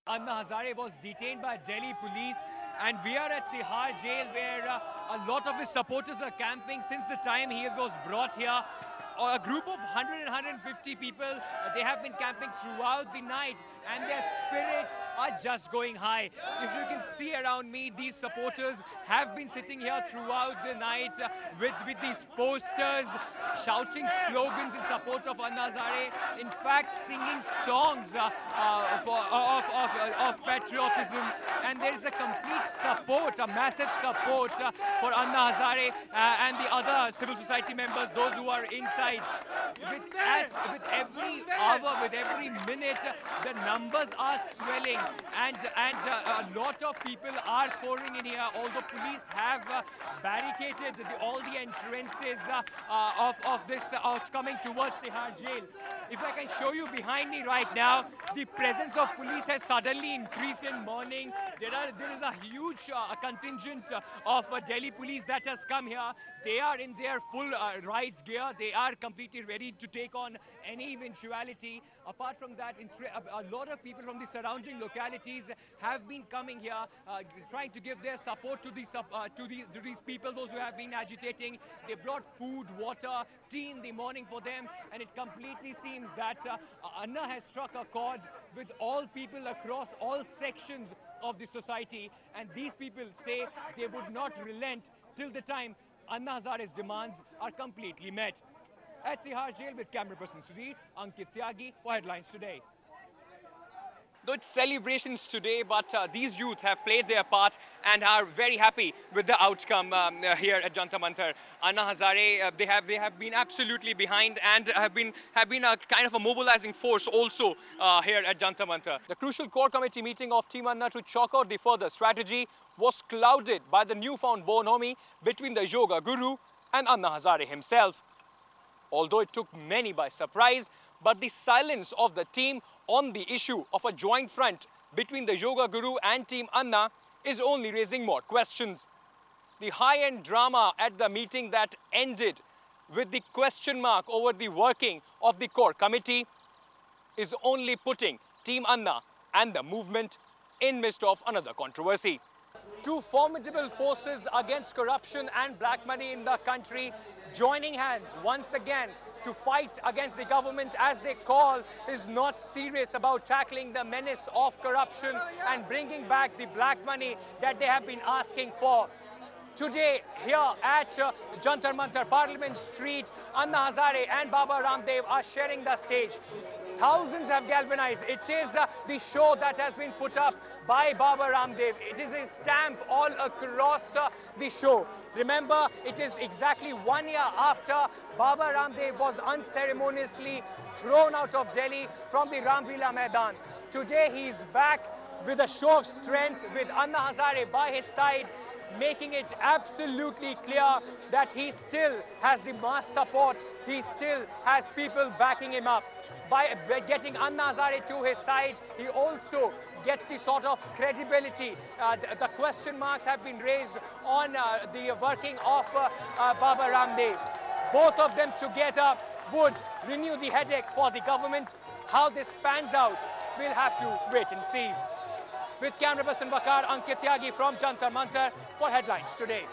Anna Hazare was detained by Delhi police, and we are at Tihar jail where a lot of his supporters are camping since the time he was brought here. A group of 150 people, they have been camping throughout the night, and their spirits are just going high. If you can see around me, these supporters have been sitting here throughout the night with these posters, shouting slogans in support of Anna Hazare. In fact, singing songs of patriotism, and there is a complete support, a massive support for Anna Hazare and the other civil society members, those who are inside. With every hour, with every minute, the numbers are swelling, and a lot of people are pouring in here. Although police have barricaded all the entrances of this coming towards Tihar jail. If I can show you behind me right now, the presence of police has suddenly increased in morning. There is a huge contingent of Delhi police that has come here. They are in their full riot gear. They are completely ready to take on any eventuality. Apart from that, a lot of people from the surrounding localities have been coming here, trying to give their support to these people, those who have been agitating. They brought food, water, tea in the morning for them, and it completely seems that Anna has struck a chord with all people across all sections of the society, and these people say they would not relent till the time Anna Hazare's demands are completely met. At Tihar jail with camera person Sudhir, Ankit Tyagi for Headlines Today. Though it's celebrations today, but these youth have played their part and are very happy with the outcome here at Jantar Mantar. Anna Hazare, they have been absolutely behind and have been a kind of a mobilizing force also here at Jantar Mantar. The crucial core committee meeting of Team Anna to chalk out the further strategy was clouded by the newfound bonhomie between the yoga guru and Anna Hazare himself. Although it took many by surprise, but the silence of the team on the issue of a joint front between the yoga guru and Team Anna is only raising more questions. The high-end drama at the meeting that ended with the question mark over the working of the core committee is only putting Team Anna and the movement in midst of another controversy. Two formidable forces against corruption and black money in the country joining hands once again to fight against the government, as they call, is not serious about tackling the menace of corruption and bringing back the black money that they have been asking for. Today, here at Jantar Mantar, Parliament Street, Anna Hazare and Baba Ramdev are sharing the stage. Thousands have galvanized. It is the show that has been put up by Baba Ramdev. It is a stamp all across the show. Remember, it is exactly 1 year after Baba Ramdev was unceremoniously thrown out of Delhi from the Ramlila Maidan. Today he is back with a show of strength with Anna Hazare by his side, making it absolutely clear that he still has the mass support. He still has people backing him up. By getting Anna Hazare to his side, he also gets the sort of credibility. The question marks have been raised on the working of Baba Ramdev. Both of them together would renew the headache for the government. How this pans out, we'll have to wait and see. With camera person Bakar, Ankit Tyagi from Jantar Mantar for Headlines Today.